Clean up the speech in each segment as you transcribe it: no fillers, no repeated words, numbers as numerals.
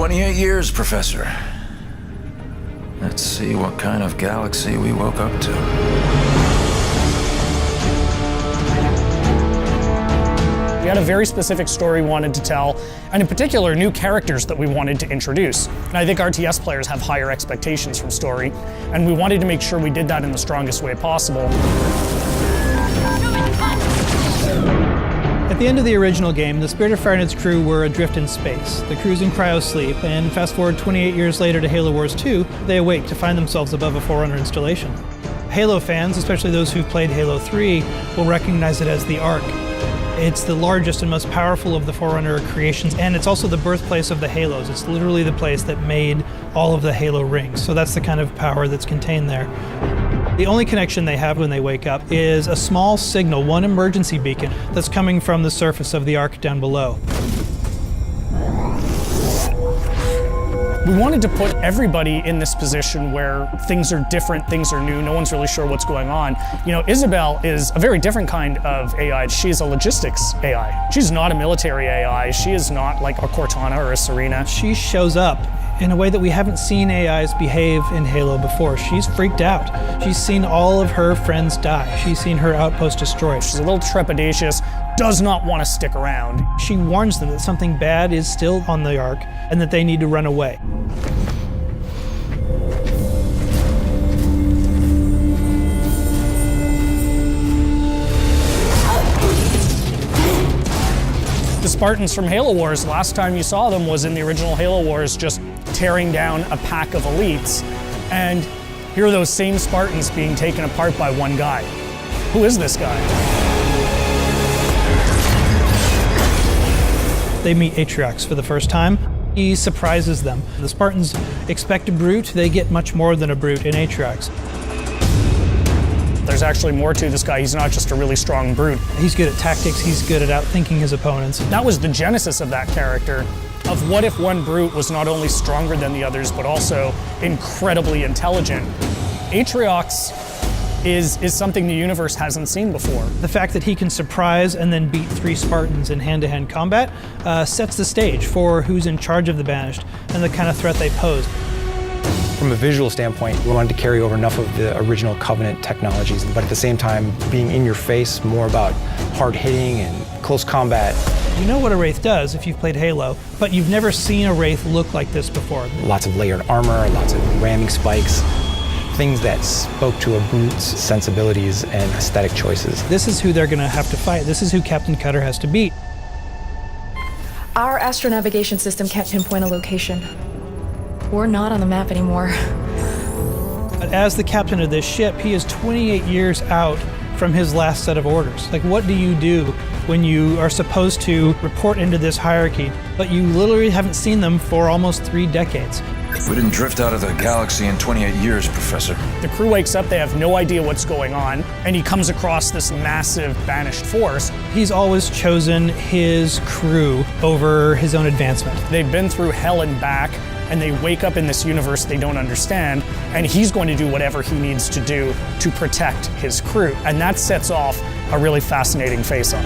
28 years, Professor. Let's see what kind of galaxy we woke up to. We had a very specific story we wanted to tell, and in particular, new characters that we wanted to introduce. And I think RTS players have higher expectations from story, and we wanted to make sure we did that in the strongest way possible. At the end of the original game, the Spirit of Fire and its crew were adrift in space. The crew's in cryo-sleep, and fast forward 28 years later to Halo Wars 2, they awake to find themselves above a Forerunner installation. Halo fans, especially those who've played Halo 3, will recognize it as the Ark. It's the largest and most powerful of the Forerunner creations, and it's also the birthplace of the Halos. It's literally the place that made all of the Halo rings, so that's the kind of power that's contained there. The only connection they have when they wake up is a small signal, one emergency beacon, that's coming from the surface of the Ark down below. We wanted to put everybody in this position where things are different, things are new, no one's really sure what's going on. You know, Isabel is a very different kind of AI. She's a logistics AI. She's not a military AI. She is not like a Cortana or a Serena. She shows up in a way that we haven't seen AIs behave in Halo before. She's freaked out. She's seen all of her friends die. She's seen her outpost destroyed. She's a little trepidatious, does not want to stick around. She warns them that something bad is still on the Ark and that they need to run away. The Spartans from Halo Wars, last time you saw them was in the original Halo Wars, just tearing down a pack of elites. And here are those same Spartans being taken apart by one guy. Who is this guy? They meet Atriox for the first time. He surprises them. The Spartans expect a brute, they get much more than a brute in Atriox. There's actually more to this guy. He's not just a really strong brute. He's good at tactics, he's good at outthinking his opponents. That was the genesis of that character, of what if one brute was not only stronger than the others, but also incredibly intelligent. Atriox is something the universe hasn't seen before. The fact that he can surprise and then beat 3 Spartans in hand-to-hand combat sets the stage for who's in charge of the Banished and the kind of threat they pose. From a visual standpoint, we wanted to carry over enough of the original Covenant technologies, but at the same time, being in your face, more about hard hitting and close combat. You know what a Wraith does if you've played Halo, but you've never seen a Wraith look like this before. Lots of layered armor, lots of ramming spikes, things that spoke to a brute's sensibilities and aesthetic choices. This is who they're going to have to fight. This is who Captain Cutter has to beat. Our astronavigation system can't pinpoint a location. We're not on the map anymore. But as the captain of this ship, he is 28 years out from his last set of orders. Like, what do you do when you are supposed to report into this hierarchy, but you literally haven't seen them for almost 3 decades? We didn't drift out of the galaxy in 28 years, Professor. The crew wakes up, they have no idea what's going on, and he comes across this massive Banished force. He's always chosen his crew over his own advancement. They've been through hell and back, and they wake up in this universe they don't understand, and he's going to do whatever he needs to do to protect his crew. And that sets off a really fascinating face-off.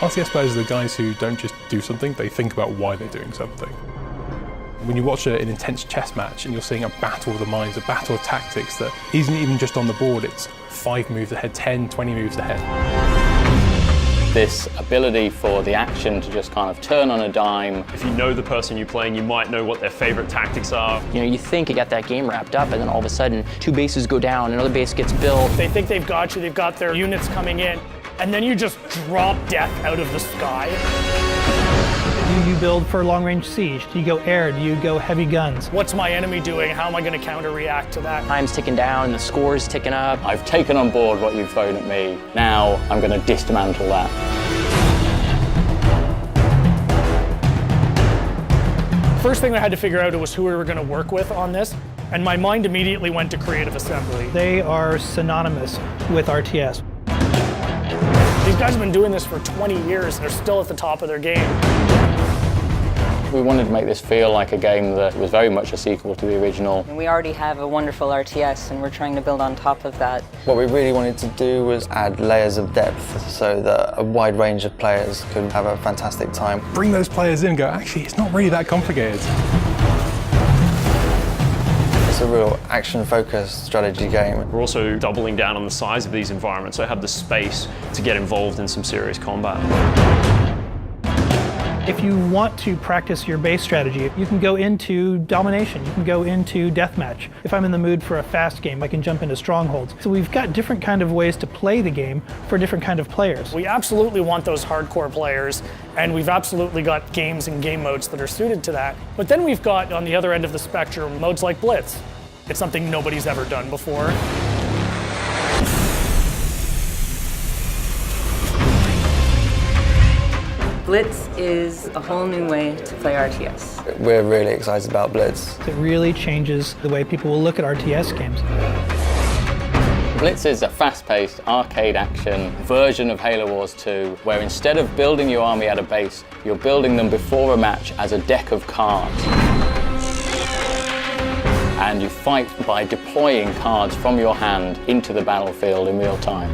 RTS players are the guys who don't just do something, they think about why they're doing something. When you watch an intense chess match and you're seeing a battle of the minds, a battle of tactics that isn't even just on the board, it's 5 moves ahead, 10, 20 moves ahead. This ability for the action to just kind of turn on a dime. If you know the person you're playing, you might know what their favorite tactics are. You know, you think you got that game wrapped up, and then all of a sudden, 2 bases go down, another base gets built. They think they've got you, they've got their units coming in, and then you just drop death out of the sky. Do you build for long-range siege? Do you go air? Do you go heavy guns? What's my enemy doing? How am I going to counter-react to that? Time's ticking down, the score's ticking up. I've taken on board what you've thrown at me. Now I'm going to dismantle that. First thing I had to figure out was who we were going to work with on this, and my mind immediately went to creative assembly. They are synonymous with RTS. These guys have been doing this for 20 years, and they're still at the top of their game. We wanted to make this feel like a game that was very much a sequel to the original. We already have a wonderful RTS, and we're trying to build on top of that. What we really wanted to do was add layers of depth so that a wide range of players could have a fantastic time. Bring those players in and go, actually, it's not really that complicated. It's a real action-focused strategy game. We're also doubling down on the size of these environments, so have the space to get involved in some serious combat. If you want to practice your base strategy, you can go into domination, you can go into deathmatch. If I'm in the mood for a fast game, I can jump into strongholds. So we've got different kind of ways to play the game for different kind of players. We absolutely want those hardcore players, and we've absolutely got games and game modes that are suited to that. But then we've got, on the other end of the spectrum, modes like Blitz. It's something nobody's ever done before. Blitz is a whole new way to play RTS. We're really excited about Blitz. It really changes the way people will look at RTS games. Blitz is a fast-paced arcade action version of Halo Wars 2, where instead of building your army at a base, you're building them before a match as a deck of cards. And you fight by deploying cards from your hand into the battlefield in real time.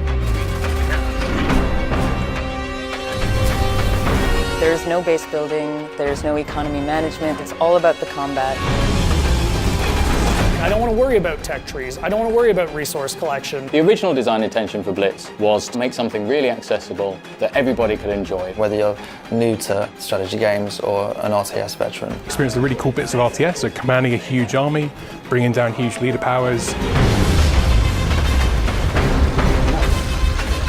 There's no base building, there's no economy management, it's all about the combat. I don't want to worry about tech trees. I don't want to worry about resource collection. The original design intention for Blitz was to make something really accessible that everybody could enjoy. Whether you're new to strategy games or an RTS veteran. Experience the really cool bits of RTS, so commanding a huge army, bringing down huge leader powers.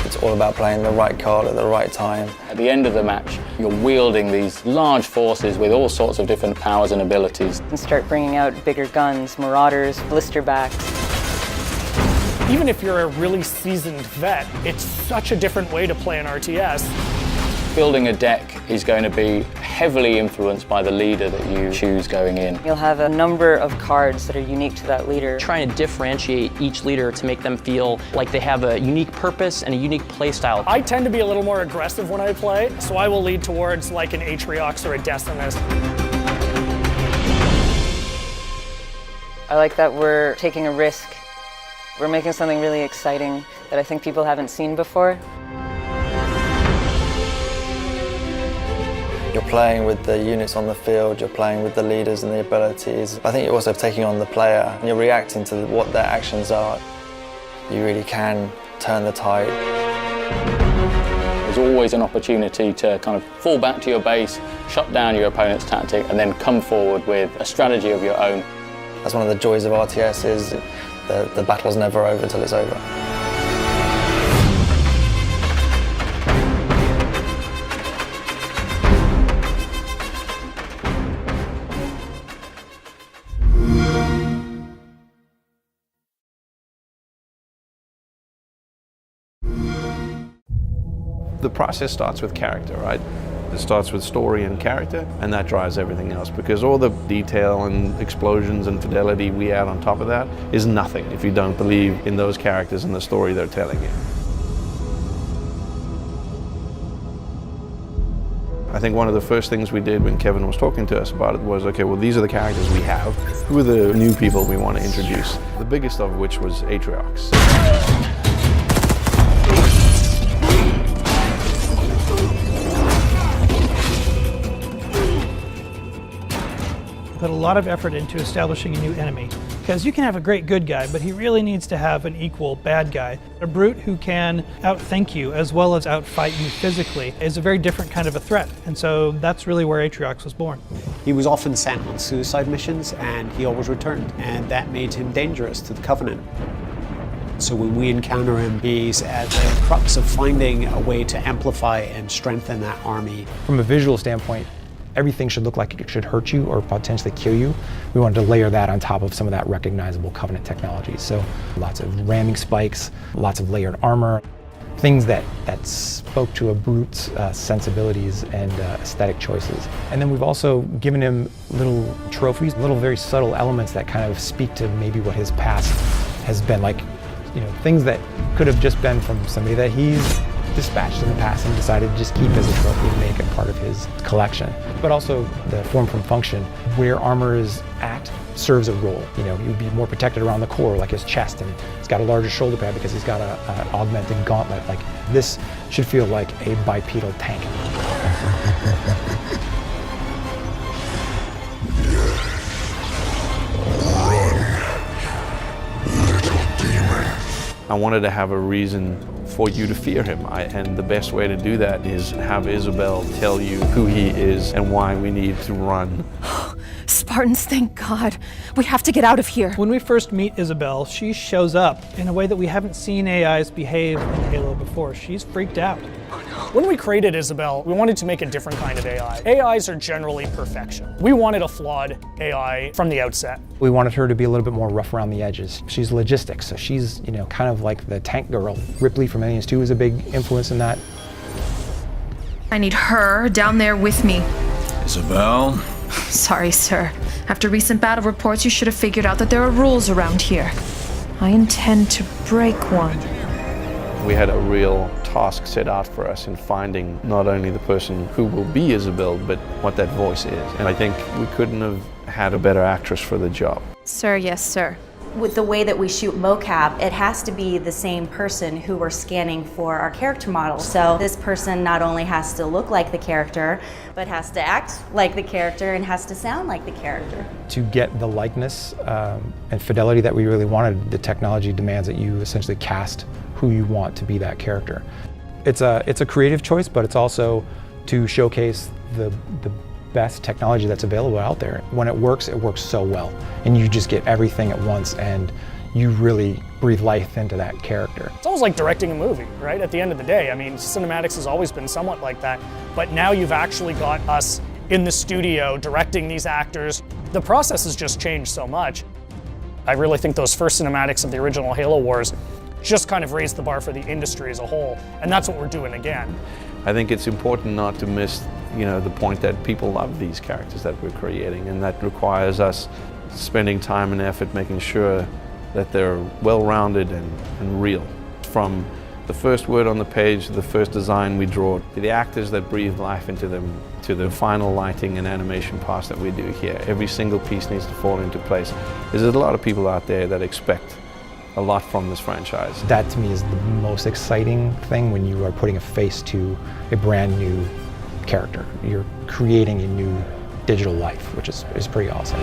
It's all about playing the right card at the right time. At the end of the match, you're wielding these large forces with all sorts of different powers and abilities. And start bringing out bigger guns, marauders, blisterbacks. Even if you're a really seasoned vet, it's such a different way to play an RTS. Building a deck is going to be heavily influenced by the leader that you choose going in. You'll have a number of cards that are unique to that leader. Trying to differentiate each leader to make them feel like they have a unique purpose and a unique play style. I tend to be a little more aggressive when I play, so I will lead towards like an Atriox or a Decimus. I like that we're taking a risk. We're making something really exciting that I think people haven't seen before. You're playing with the units on the field, you're playing with the leaders and the abilities. I think you're also taking on the player, and you're reacting to what their actions are. You really can turn the tide. There's always an opportunity to kind of fall back to your base, shut down your opponent's tactic, and then come forward with a strategy of your own. That's one of the joys of RTS, is the battle's never over until it's over. The process starts with character, right? It starts with story and character, and that drives everything else, because all the detail and explosions and fidelity we add on top of that is nothing if you don't believe in those characters and the story they're telling you. I think one of the first things we did when Kevin was talking to us about it was, okay, well, these are the characters we have. Who are the new people we want to introduce? The biggest of which was Atriox. Put a lot of effort into establishing a new enemy. Because you can have a great good guy, but he really needs to have an equal bad guy. A brute who can outthink you as well as outfight you physically is a very different kind of a threat. And so that's really where Atriox was born. He was often sent on suicide missions and he always returned, and that made him dangerous to the Covenant. So when we encounter him, he's at the crux of finding a way to amplify and strengthen that army. From a visual standpoint, everything should look like it should hurt you or potentially kill you. We wanted to layer that on top of some of that recognizable Covenant technology. So lots of ramming spikes, lots of layered armor, things that spoke to a brute's sensibilities and aesthetic choices. And then we've also given him little trophies, little very subtle elements that kind of speak to maybe what his past has been like, things that could have just been from somebody that he's dispatched in the past and decided to just keep as a trophy and make it part of his collection. But also the form from function, where armor is at serves a role. You'd be more protected around the core, like his chest, and he's got a larger shoulder pad because he's got an augmented gauntlet. Like this should feel like a bipedal tank. I wanted to have a reason for you to fear him, and the best way to do that is have Isabel tell you who he is and why we need to run. Spartans, thank God. We have to get out of here. When we first meet Isabel, she shows up in a way that we haven't seen AIs behave in Halo before. She's freaked out. When we created Isabel, we wanted to make a different kind of AI. AIs are generally perfection. We wanted a flawed AI from the outset. We wanted her to be a little bit more rough around the edges. She's logistics, so she's, kind of like the tank girl. Ripley from Aliens 2 was a big influence in that. I need her down there with me. Isabel? Sorry, sir. After recent battle reports, you should have figured out that there are rules around here. I intend to break one. We had a real task set out for us in finding not only the person who will be Isabel, but what that voice is. And I think we couldn't have had a better actress for the job. Sir, yes, sir. With the way that we shoot mocap, it has to be the same person who we're scanning for our character model. So this person not only has to look like the character, but has to act like the character and has to sound like the character. To get the likeness and fidelity that we really wanted, the technology demands that you essentially cast who you want to be that character. It's a creative choice, but it's also to showcase the best technology that's available out there. When it works so well, and you just get everything at once, and you really breathe life into that character. It's almost like directing a movie, right? At the end of the day, I mean, cinematics has always been somewhat like that, but now you've actually got us in the studio directing these actors. The process has just changed so much. I really think those first cinematics of the original Halo Wars just kind of raised the bar for the industry as a whole, and that's what we're doing again. I think it's important not to miss, the point that people love these characters that we're creating, and that requires us spending time and effort making sure that they're well-rounded and real. From the first word on the page, the first design we draw, to the actors that breathe life into them, to the final lighting and animation parts that we do here. Every single piece needs to fall into place. There's a lot of people out there that expect a lot from this franchise. That to me is the most exciting thing when you are putting a face to a brand new character. You're creating a new digital life, which is pretty awesome.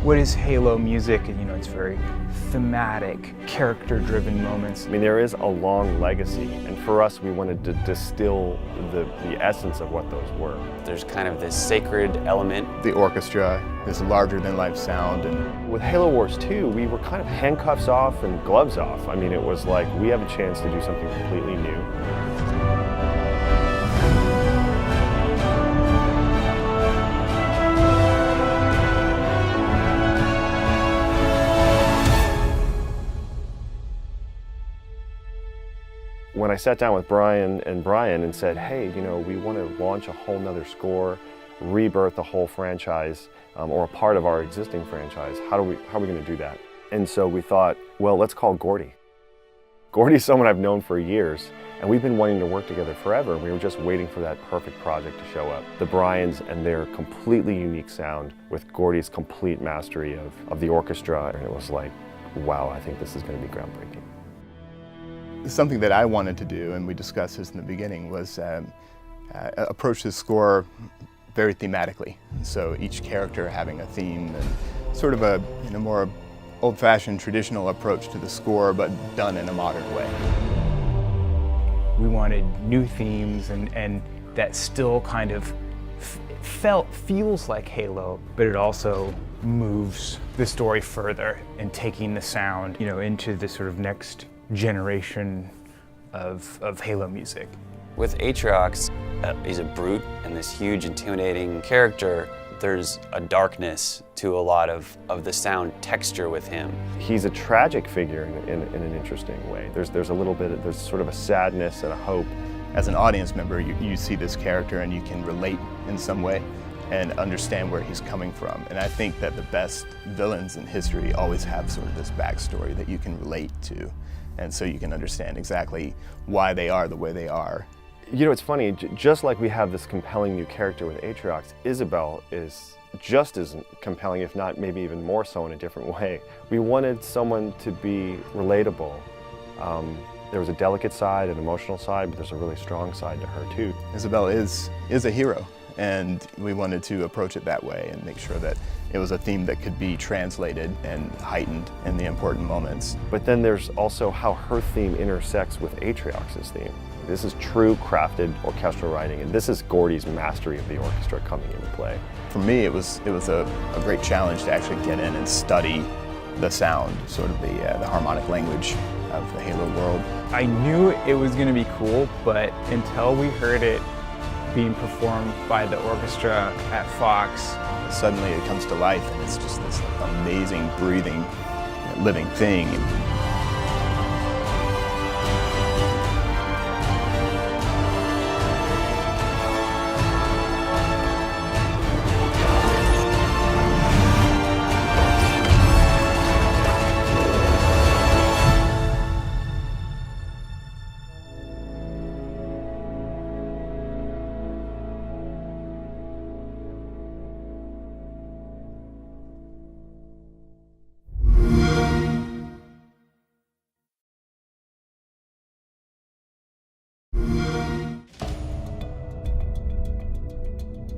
What is Halo music? It's very thematic, character-driven moments. I mean, there is a long legacy, and for us, we wanted to distill the essence of what those were. There's kind of this sacred element. The orchestra, this larger-than-life sound. And with Halo Wars 2, we were kind of handcuffs off and gloves off. I mean, it was like, we have a chance to do something completely new. When I sat down with Brian and said, hey, we want to launch a whole nother score, rebirth the whole franchise, or a part of our existing franchise, how are we going to do that? And so we thought, well, let's call Gordy. Gordy's someone I've known for years, And we've been wanting to work together forever, and we were just waiting for that perfect project to show up. The Bryans and their completely unique sound with Gordy's complete mastery of the orchestra, and it was like, wow, I think this is going to be groundbreaking. Something that I wanted to do, and we discussed this in the beginning, was approach this score very thematically. So each character having a theme and sort of a more old-fashioned traditional approach to the score, but done in a modern way. We wanted new themes and that still kind of feels like Halo, but it also moves the story further and taking the sound, into the sort of next generation of Halo music. With Atriox, he's a brute and this huge, intimidating character. There's a darkness to a lot of the sound texture with him. He's a tragic figure in an interesting way. There's sort of a sadness and a hope. As an audience member, you see this character and you can relate in some way and understand where he's coming from. And I think that the best villains in history always have sort of this backstory that you can relate to. And so you can understand exactly why they are the way they are. It's funny, just like we have this compelling new character with Atriox, Isabel is just as compelling, if not maybe even more so in a different way. We wanted someone to be relatable. There was a delicate side, an emotional side, but there's a really strong side to her too. Isabel is a hero, and we wanted to approach it that way and make sure that it was a theme that could be translated and heightened in the important moments. But then there's also how her theme intersects with Atriox's theme. This is true crafted orchestral writing, and this is Gordy's mastery of the orchestra coming into play. For me, it was a great challenge to actually get in and study the sound, sort of the harmonic language of the Halo world. I knew it was going to be cool, but until we heard it being performed by the orchestra at Fox, suddenly it comes to life, and it's just this amazing, breathing, living thing.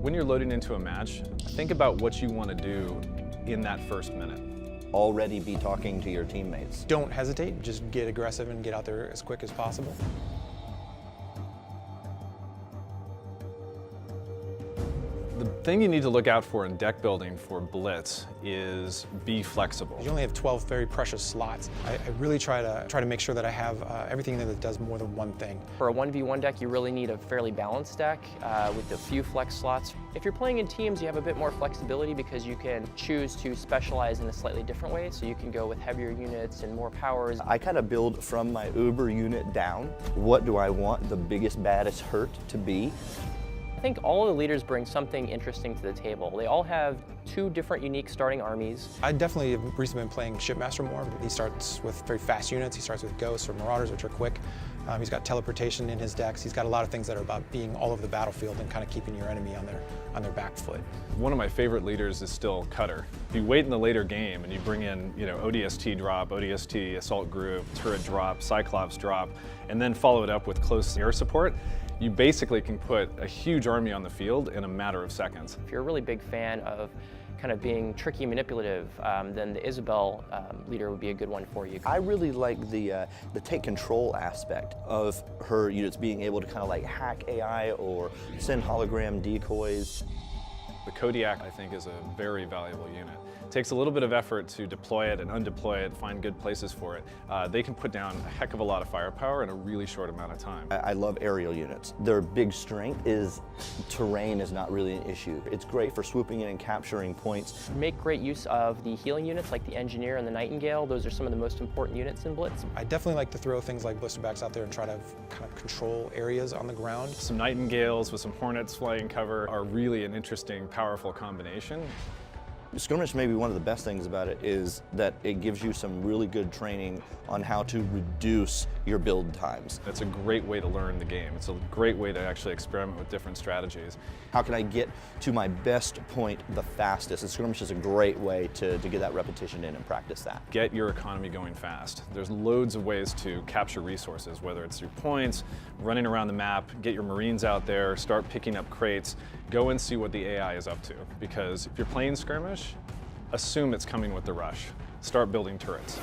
When you're loading into a match, think about what you want to do in that first minute. Already be talking to your teammates. Don't hesitate, just get aggressive and get out there as quick as possible. The thing you need to look out for in deck building for Blitz is be flexible. You only have 12 very precious slots. I really try to make sure that I have everything that does more than one thing. For a 1v1 deck, you really need a fairly balanced deck with a few flex slots. If you're playing in teams, you have a bit more flexibility because you can choose to specialize in a slightly different way, so you can go with heavier units and more powers. I kind of build from my Uber unit down. What do I want the biggest, baddest hurt to be? I think all of the leaders bring something interesting to the table. They all have two different unique starting armies. I definitely have recently been playing Shipmaster more. He starts with very fast units. He starts with Ghosts or Marauders, which are quick. He's got teleportation in his decks. He's got a lot of things that are about being all over the battlefield and kind of keeping your enemy on their back foot. One of my favorite leaders is still Cutter. If you wait in the later game and you bring in, ODST drop, ODST assault group, turret drop, Cyclops drop, and then follow it up with close air support, you basically can put a huge army on the field in a matter of seconds. If you're a really big fan of kind of being tricky and manipulative, then the Isabel leader would be a good one for you. I really like the take control aspect of her units being able to kind of like hack AI or send hologram decoys. The Kodiak, I think, is a very valuable unit. It takes a little bit of effort to deploy it and undeploy it, find good places for it. They can put down a heck of a lot of firepower in a really short amount of time. I love aerial units. Their big strength is terrain is not really an issue. It's great for swooping in and capturing points. Make great use of the healing units like the Engineer and the Nightingale. Those are some of the most important units in Blitz. I definitely like to throw things like blisterbacks out there and try to kind of control areas on the ground. Some Nightingales with some Hornets flying cover are really an interesting, powerful combination. Skirmish, maybe one of the best things about it is that it gives you some really good training on how to reduce your build times. It's a great way to learn the game. It's a great way to actually experiment with different strategies. How can I get to my best point the fastest? And Skirmish is a great way to get that repetition in and practice that. Get your economy going fast. There's loads of ways to capture resources, whether it's through points, running around the map, get your Marines out there, start picking up crates, go and see what the AI is up to. Because if you're playing Skirmish, assume it's coming with the rush. Start building turrets.